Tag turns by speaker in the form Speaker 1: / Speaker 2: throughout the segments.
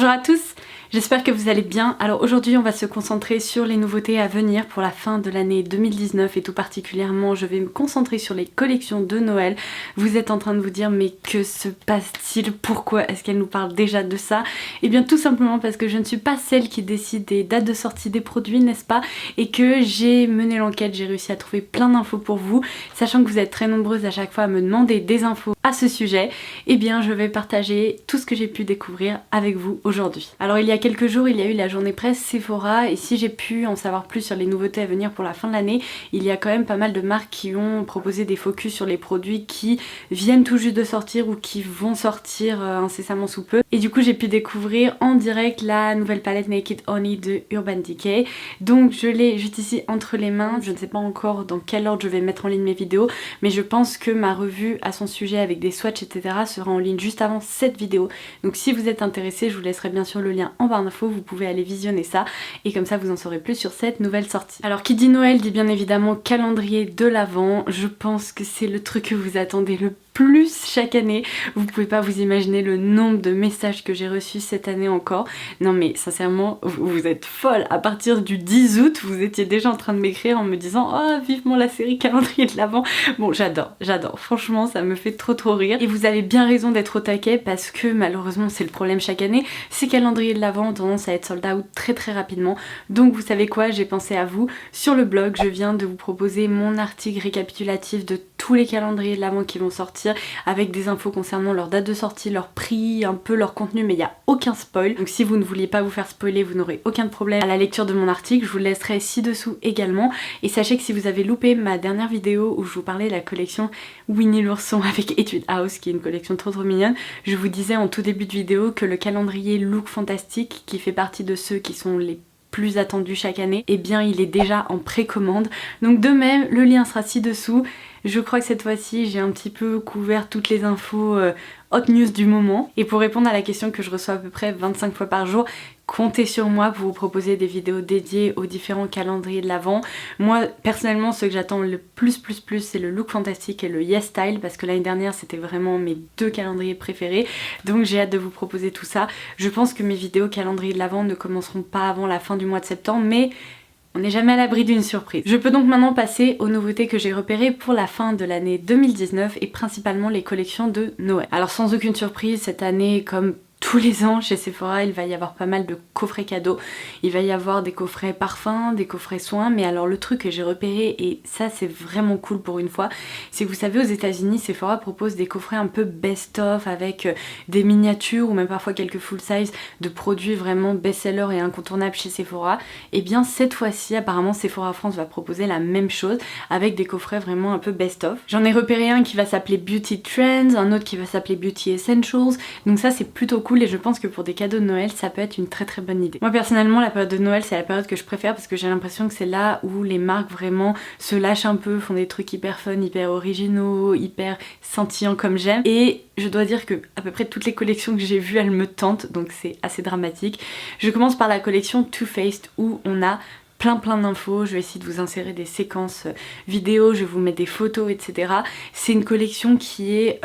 Speaker 1: Bonjour à tous, j'espère que vous allez bien. Alors aujourd'hui on va se concentrer sur les nouveautés à venir pour la fin de l'année 2019 et tout particulièrement je vais me concentrer sur les collections de Noël. Vous êtes en train de vous dire mais que se passe-t-il? Pourquoi est-ce qu'elle nous parle déjà de ça? Eh bien tout simplement parce que je ne suis pas celle qui décide des dates de sortie des produits, n'est-ce pas? Et que j'ai mené l'enquête, j'ai réussi à trouver plein d'infos pour vous, sachant que vous êtes très nombreuses à chaque fois à me demander des infos à ce sujet. Eh bien je vais partager tout ce que j'ai pu découvrir avec vous aujourd'hui. Alors il y a quelques jours il y a eu la journée presse Sephora et si j'ai pu en savoir plus sur les nouveautés à venir pour la fin de l'année, il y a quand même pas mal de marques qui ont proposé des focus sur les produits qui viennent tout juste de sortir ou qui vont sortir incessamment sous peu. Et du coup j'ai pu découvrir en direct la nouvelle palette Naked Honey de Urban Decay. Donc je l'ai juste ici entre les mains, je ne sais pas encore dans quel ordre je vais mettre en ligne mes vidéos, mais je pense que ma revue à son sujet avec des swatchs etc sera en ligne juste avant cette vidéo. Donc si vous êtes intéressé, je vous laisserai bien sûr le lien en barre d'infos, vous pouvez aller visionner ça et comme ça vous en saurez plus sur cette nouvelle sortie. Alors qui dit Noël dit bien évidemment calendrier de l'Avent. Je pense que c'est le truc que vous attendez le plus chaque année. Vous pouvez pas vous imaginer le nombre de messages que j'ai reçus cette année encore. Non mais sincèrement vous êtes folle. À partir du 10 août vous étiez déjà en train de m'écrire en me disant oh vivement la série calendrier de l'Avent. Bon j'adore, franchement ça me fait trop rire et vous avez bien raison d'être au taquet parce que malheureusement c'est le problème chaque année, ces calendriers de l'Avent ont tendance à être sold out très rapidement. Donc vous savez quoi, j'ai pensé à vous. Sur le blog je viens de vous proposer mon article récapitulatif de tous les calendriers de l'Avent qui vont sortir avec des infos concernant leur date de sortie, leur prix, un peu leur contenu, mais il n'y a aucun spoil. Donc si vous ne vouliez pas vous faire spoiler, vous n'aurez aucun problème à la lecture de mon article, je vous le laisserai ci-dessous également. Et sachez que si vous avez loupé ma dernière vidéo où je vous parlais de la collection Winnie l'ourson avec Etude House, qui est une collection trop mignonne, je vous disais en tout début de vidéo que le calendrier Look Fantastique, qui fait partie de ceux qui sont les plus attendus chaque année, eh bien il est déjà en précommande. Donc de même, le lien sera ci-dessous. Je crois que cette fois-ci j'ai un petit peu couvert toutes les infos hot news du moment. Et pour répondre à la question que je reçois à peu près 25 fois par jour, comptez sur moi pour vous proposer des vidéos dédiées aux différents calendriers de l'Avent. Moi personnellement ce que j'attends le plus c'est le Look Fantastique et le Yes Style parce que l'année dernière c'était vraiment mes deux calendriers préférés. Donc j'ai hâte de vous proposer tout ça. Je pense que mes vidéos calendrier de l'Avent ne commenceront pas avant la fin du mois de septembre mais on n'est jamais à l'abri d'une surprise. Je peux donc maintenant passer aux nouveautés que j'ai repérées pour la fin de l'année 2019 et principalement les collections de Noël. Alors sans aucune surprise, cette année comme tous les ans chez Sephora il va y avoir pas mal de coffrets cadeaux, il va y avoir des coffrets parfums, des coffrets soins, mais alors le truc que j'ai repéré et ça c'est vraiment cool pour une fois, c'est que vous savez aux États-Unis Sephora propose des coffrets un peu best-of avec des miniatures ou même parfois quelques full size de produits vraiment best-sellers et incontournables chez Sephora. Et bien cette fois-ci apparemment Sephora France va proposer la même chose avec des coffrets vraiment un peu best-of. J'en ai repéré un qui va s'appeler Beauty Trends, un autre qui va s'appeler Beauty Essentials, donc ça c'est plutôt cool et je pense que pour des cadeaux de Noël ça peut être une très bonne idée. Moi personnellement la période de Noël c'est la période que je préfère parce que j'ai l'impression que c'est là où les marques vraiment se lâchent un peu, font des trucs hyper fun, hyper originaux, hyper scintillants comme j'aime et je dois dire que à peu près toutes les collections que j'ai vues elles me tentent donc c'est assez dramatique. Je commence par la collection Too Faced où on a plein d'infos, je vais essayer de vous insérer des séquences vidéo, je vais vous mettre des photos etc. C'est une collection qui est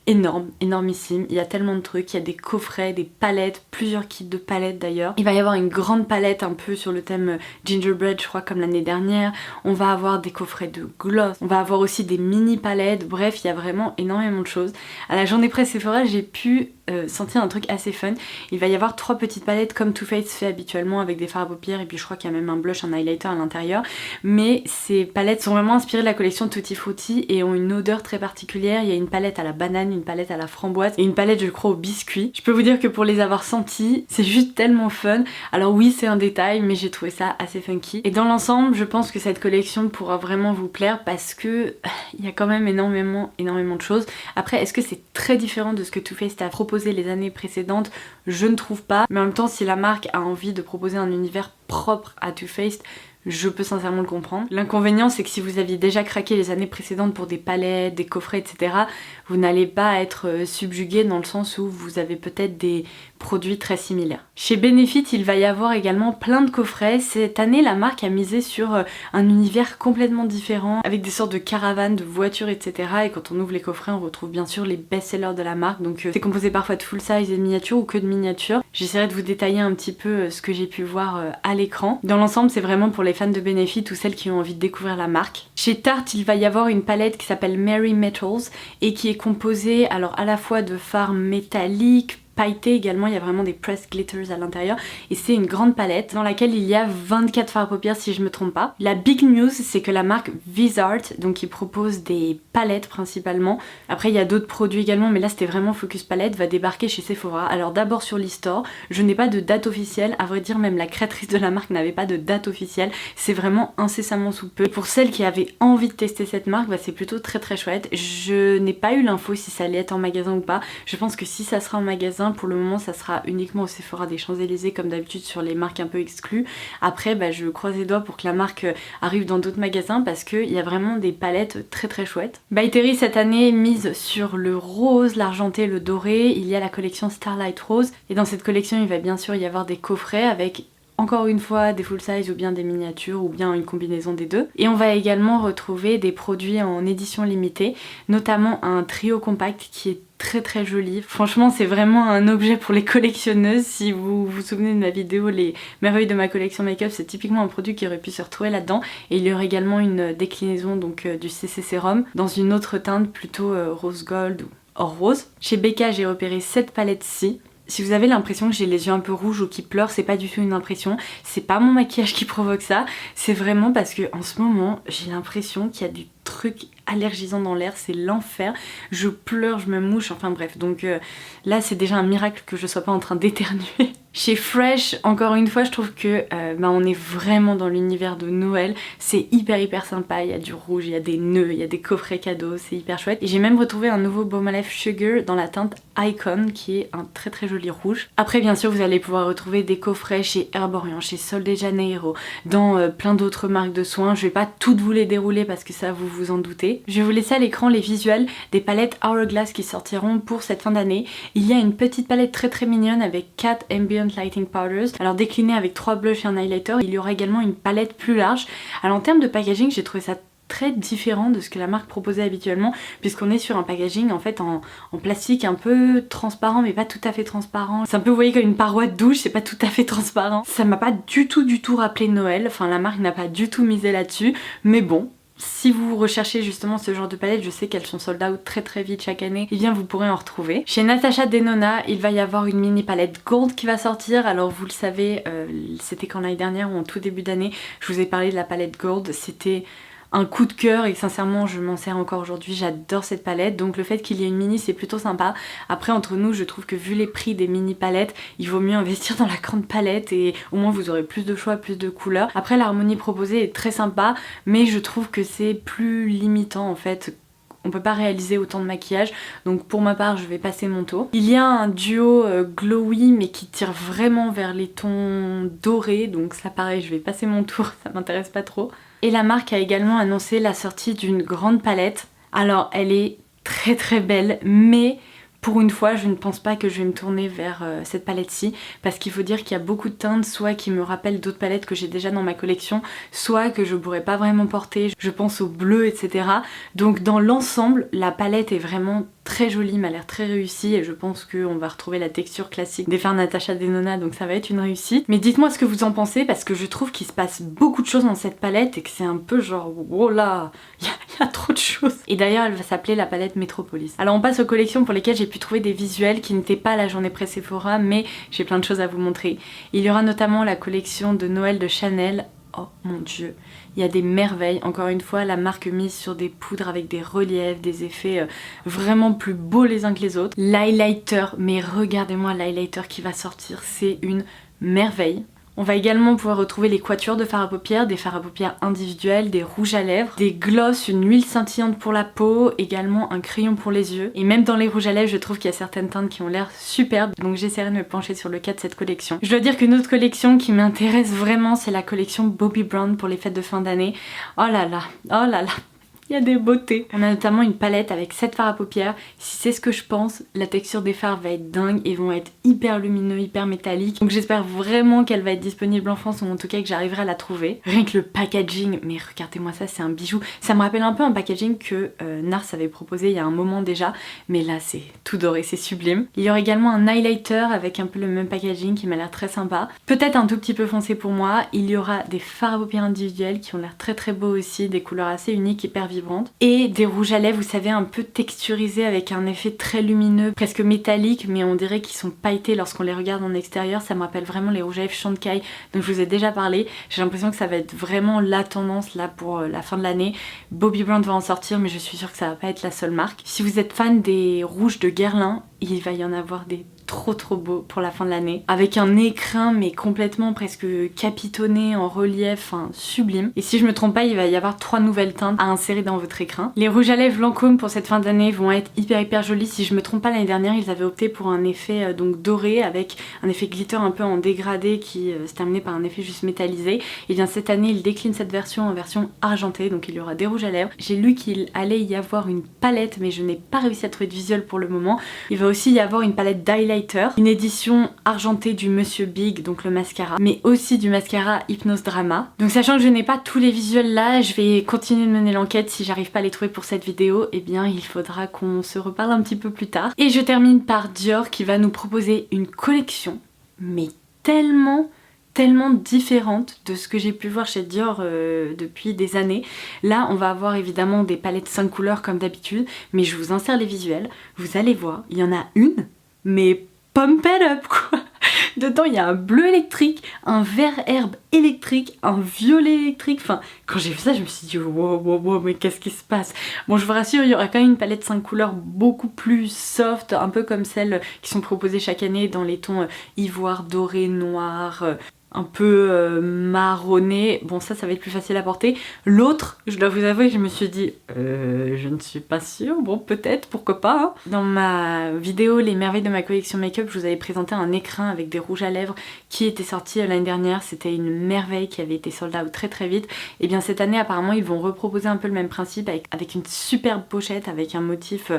Speaker 1: énorme, énormissime, il y a tellement de trucs, il y a des coffrets, des palettes, plusieurs kits de palettes d'ailleurs. Il va y avoir une grande palette un peu sur le thème gingerbread je crois comme l'année dernière, on va avoir des coffrets de gloss, on va avoir aussi des mini palettes, bref il y a vraiment énormément de choses. À la journée presse Sephora j'ai pu sentir un truc assez fun, il va y avoir 3 petites palettes comme Too Faced fait habituellement avec des fards à paupières et puis je crois qu'il y a même un blush, un highlighter à l'intérieur, mais ces palettes sont vraiment inspirées de la collection Tutti Frutti et ont une odeur très particulière. Il y a une palette à la banane, une palette à la framboise et une palette je crois au biscuit. Je peux vous dire que pour les avoir senties c'est juste tellement fun. Alors oui c'est un détail mais j'ai trouvé ça assez funky et dans l'ensemble je pense que cette collection pourra vraiment vous plaire parce que il y a quand même énormément de choses. Après est-ce que c'est très différent de ce que Too Faced a proposé les années précédentes? Je ne trouve pas, mais en même temps si la marque a envie de proposer un univers propre à Too Faced, je peux sincèrement le comprendre. L'inconvénient, c'est que si vous aviez déjà craqué les années précédentes pour des palettes, des coffrets, etc., vous n'allez pas être subjugué dans le sens où vous avez peut-être des produits très similaires. Chez Benefit, il va y avoir également plein de coffrets. Cette année, la marque a misé sur un univers complètement différent, avec des sortes de caravanes, de voitures, etc. Et quand on ouvre les coffrets, on retrouve bien sûr les best-sellers de la marque. Donc c'est composé parfois de full size et de miniatures ou que de miniatures. J'essaierai de vous détailler un petit peu ce que j'ai pu voir à l'écran. Dans l'ensemble, c'est vraiment pour les fans de Benefit ou celles qui ont envie de découvrir la marque. Chez Tarte, il va y avoir une palette qui s'appelle Merry Metals et qui est composée alors à la fois de fards métalliques, pailleté également, il y a vraiment des pressed glitters à l'intérieur et c'est une grande palette dans laquelle il y a 24 fards à paupières si je me trompe pas. La big news, c'est que la marque Vizart, donc qui propose des palettes principalement, après il y a d'autres produits également mais là c'était vraiment focus palette, va débarquer chez Sephora. Alors d'abord sur l'e-store, je n'ai pas de date officielle, à vrai dire même la créatrice de la marque n'avait pas de date officielle, c'est vraiment incessamment sous peu. Et pour celles qui avaient envie de tester cette marque, bah, c'est plutôt très chouette. Je n'ai pas eu l'info si ça allait être en magasin ou pas, je pense que si ça sera en magasin, pour le moment ça sera uniquement au Sephora des Champs-Élysées comme d'habitude sur les marques un peu exclues. Après bah, je croise les doigts pour que la marque arrive dans d'autres magasins parce qu'il y a vraiment des palettes très chouettes. By Terry cette année mise sur le rose, l'argenté, le doré. Il y a la collection Starlight Rose et dans cette collection il va bien sûr y avoir des coffrets avec encore une fois des full size ou bien des miniatures ou bien une combinaison des deux. Et on va également retrouver des produits en édition limitée, notamment un trio compact qui est très joli. Franchement c'est vraiment un objet pour les collectionneuses. Si vous vous souvenez de ma vidéo les merveilles de ma collection make-up, c'est typiquement un produit qui aurait pu se retrouver là-dedans. Et il y aurait également une déclinaison donc du CC Sérum dans une autre teinte plutôt rose gold ou or rose. Chez Becca j'ai repéré cette palette-ci. Si vous avez l'impression que j'ai les yeux un peu rouges ou qui pleurent, c'est pas du tout une impression, c'est pas mon maquillage qui provoque ça, c'est vraiment parce que en ce moment j'ai l'impression qu'il y a des trucs allergisants dans l'air, c'est l'enfer, je pleure, je me mouche, enfin bref, donc là c'est déjà un miracle que je sois pas en train d'éternuer. Chez Fresh, encore une fois, je trouve que on est vraiment dans l'univers de Noël, c'est hyper sympa, il y a du rouge, il y a des nœuds, il y a des coffrets cadeaux, c'est hyper chouette. Et j'ai même retrouvé un nouveau Baume à lèvres Sugar dans la teinte Icon qui est un très joli rouge. Après bien sûr vous allez pouvoir retrouver des coffrets chez Herborian, chez Sol de Janeiro, dans plein d'autres marques de soins. Je vais pas toutes vous les dérouler parce que ça vous vous en doutez. Je vais vous laisser à l'écran les visuels des palettes Hourglass qui sortiront pour cette fin d'année. Il y a une petite palette très mignonne avec 4 Ambient Lighting Powders, alors déclinée avec 3 blushs et un highlighter. Il y aura également une palette plus large. Alors en termes de packaging, j'ai trouvé ça très différent de ce que la marque proposait habituellement, puisqu'on est sur un packaging en fait en plastique un peu transparent mais pas tout à fait transparent. C'est un peu, vous voyez, comme une paroi de douche, c'est pas tout à fait transparent. Ça m'a pas du tout rappelé Noël, enfin la marque n'a pas du tout misé là-dessus, mais bon. Si vous recherchez justement ce genre de palette, je sais qu'elles sont sold out très vite chaque année, et bien vous pourrez en retrouver. Chez Natasha Denona, il va y avoir une mini palette gold qui va sortir. Alors vous le savez, c'était quand l'année dernière ou en tout début d'année, je vous ai parlé de la palette gold, c'était un coup de cœur et sincèrement je m'en sers encore aujourd'hui, j'adore cette palette, donc le fait qu'il y ait une mini c'est plutôt sympa. Après entre nous je trouve que vu les prix des mini palettes, il vaut mieux investir dans la grande palette et au moins vous aurez plus de choix, plus de couleurs. Après l'harmonie proposée est très sympa mais je trouve que c'est plus limitant en fait. On peut pas réaliser autant de maquillage, donc pour ma part je vais passer mon tour. Il y a un duo glowy mais qui tire vraiment vers les tons dorés, donc ça pareil je vais passer mon tour, ça m'intéresse pas trop. Et la marque a également annoncé la sortie d'une grande palette. Alors elle est très belle mais pour une fois je ne pense pas que je vais me tourner vers cette palette-ci parce qu'il faut dire qu'il y a beaucoup de teintes soit qui me rappellent d'autres palettes que j'ai déjà dans ma collection, soit que je pourrais pas vraiment porter, je pense au bleu etc. Donc dans l'ensemble la palette est vraiment très jolie, m'a l'air très réussie et je pense qu'on va retrouver la texture classique des fards Natasha Denona, donc ça va être une réussite. Mais dites-moi ce que vous en pensez parce que je trouve qu'il se passe beaucoup de choses dans cette palette et que c'est un peu genre oh là, il y a trop de choses. Et d'ailleurs elle va s'appeler la palette Metropolis. Alors on passe aux collections pour lesquelles j'ai pu trouver des visuels qui n'étaient pas la journée pré Sephora mais j'ai plein de choses à vous montrer. Il y aura notamment la collection de Noël de Chanel. Oh mon dieu, il y a des merveilles. Encore une fois, la marque mise sur des poudres avec des reliefs, des effets vraiment plus beaux les uns que les autres. L'highlighter, mais regardez-moi l'highlighter qui va sortir, c'est une merveille. On va également pouvoir retrouver les quatuors de fard à paupières, des fards à paupières individuels, des rouges à lèvres, des glosses, une huile scintillante pour la peau, également un crayon pour les yeux. Et même dans les rouges à lèvres, je trouve qu'il y a certaines teintes qui ont l'air superbes, donc j'essaierai de me pencher sur le cas de cette collection. Je dois dire qu'une autre collection qui m'intéresse vraiment, c'est la collection Bobbi Brown pour les fêtes de fin d'année. Oh là là, oh là là. Il y a des beautés. On a notamment une palette avec 7 fards à paupières. Si c'est ce que je pense, la texture des fards va être dingue et vont être hyper lumineux, hyper métalliques. Donc j'espère vraiment qu'elle va être disponible en France ou en tout cas que j'arriverai à la trouver. Rien que le packaging, mais regardez-moi ça, c'est un bijou. Ça me rappelle un peu un packaging que Nars avait proposé il y a un moment déjà, mais là c'est tout doré, c'est sublime. Il y aura également un highlighter avec un peu le même packaging qui m'a l'air très sympa. Peut-être un tout petit peu foncé pour moi. Il y aura des fards à paupières individuels qui ont l'air très très beaux aussi, des couleurs assez uniques, hyper vivantes. Et des rouges à lèvres, vous savez, un peu texturisés avec un effet très lumineux, presque métallique, mais on dirait qu'ils sont pailletés lorsqu'on les regarde en extérieur. Ça me rappelle vraiment les rouges à lèvres Shankai dont je vous ai déjà parlé. J'ai l'impression que ça va être vraiment la tendance là pour la fin de l'année. Bobbi Brown va en sortir, mais je suis sûre que ça va pas être la seule marque. Si vous êtes fan des rouges de Guerlain, il va y en avoir des trop beau pour la fin de l'année, avec un écrin mais complètement presque capitonné en relief, enfin sublime. Et si je me trompe pas, il va y avoir 3 nouvelles teintes à insérer dans votre écrin. Les rouges à lèvres Lancôme pour cette fin d'année vont être hyper jolis. Si je me trompe pas, l'année dernière ils avaient opté pour un effet donc doré avec un effet glitter un peu en dégradé qui se terminait par un effet juste métallisé. Et bien cette année ils déclinent cette version en version argentée, donc il y aura des rouges à lèvres. J'ai lu qu'il allait y avoir une palette, mais je n'ai pas réussi à trouver de visuel pour le moment. Il va aussi y avoir une palette d'highlighter, une édition argentée du Monsieur Big, donc le mascara, mais aussi du mascara Hypnose Drama. Donc sachant que je n'ai pas tous les visuels là, je vais continuer de mener l'enquête. Si j'arrive pas à les trouver pour cette vidéo, eh bien il faudra qu'on se reparle un petit peu plus tard. Et je termine par Dior qui va nous proposer une collection, mais tellement différente de ce que j'ai pu voir chez Dior depuis des années. Là on va avoir évidemment des palettes 5 couleurs comme d'habitude, mais je vous insère les visuels, vous allez voir, il y en a une, mais pump it up quoi. Dedans il y a un bleu électrique, un vert herbe électrique, un violet électrique. Enfin, quand j'ai vu ça, je me suis dit wow, mais qu'est-ce qui se passe? Bon, je vous rassure, il y aura quand même une palette 5 couleurs beaucoup plus soft, un peu comme celles qui sont proposées chaque année dans les tons ivoire, doré, noir, un peu marronné. Bon, ça va être plus facile à porter. L'autre, je dois vous avouer, je me suis dit je ne suis pas sûre, bon peut-être, pourquoi pas hein. Dans ma vidéo Les merveilles de ma collection make-up, je vous avais présenté un écrin avec des rouges à lèvres qui était sorti l'année dernière. C'était une merveille qui avait été sold out très vite. Et bien cette année apparemment ils vont reproposer un peu le même principe avec une superbe pochette avec un motif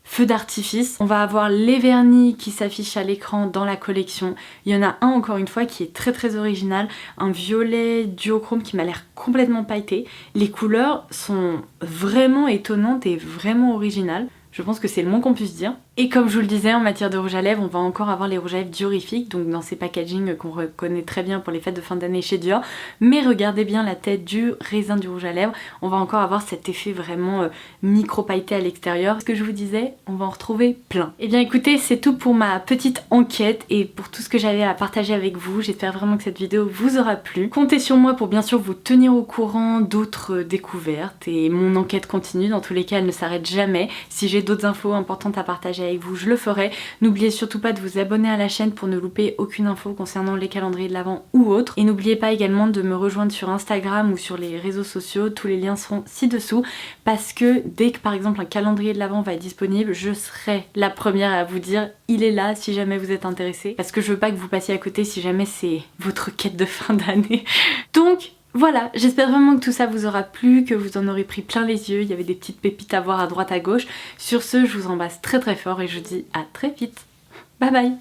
Speaker 1: feu d'artifice. On va avoir les vernis qui s'affichent à l'écran dans la collection. Il y en a un encore une fois qui est très original, un violet duochrome qui m'a l'air complètement pailleté. Les couleurs sont vraiment étonnantes et vraiment originales. Je pense que c'est le moins qu'on puisse dire. Et comme je vous le disais, en matière de rouge à lèvres, on va encore avoir les rouges à lèvres diorifiques, donc dans ces packagings qu'on reconnaît très bien pour les fêtes de fin d'année chez Dior. Mais regardez bien la tête du raisin du rouge à lèvres, on va encore avoir cet effet vraiment micro-pailleté à l'extérieur. Ce que je vous disais, on va en retrouver plein. Et bien écoutez, c'est tout pour ma petite enquête et pour tout ce que j'avais à partager avec vous. J'espère vraiment que cette vidéo vous aura plu. Comptez sur moi pour bien sûr vous tenir au courant d'autres découvertes et mon enquête continue. Dans tous les cas, elle ne s'arrête jamais. Si j'ai d'autres infos importantes à partager avec vous, je le ferai. N'oubliez surtout pas de vous abonner à la chaîne pour ne louper aucune info concernant les calendriers de l'Avent ou autres. Et n'oubliez pas également de me rejoindre sur Instagram ou sur les réseaux sociaux, tous les liens seront ci-dessous, parce que dès que par exemple un calendrier de l'Avent va être disponible, je serai la première à vous dire il est là si jamais vous êtes intéressé, parce que je veux pas que vous passiez à côté si jamais c'est votre quête de fin d'année. Donc voilà, j'espère vraiment que tout ça vous aura plu, que vous en aurez pris plein les yeux, il y avait des petites pépites à voir à droite à gauche. Sur ce, je vous embrasse très fort et je vous dis à très vite. Bye bye.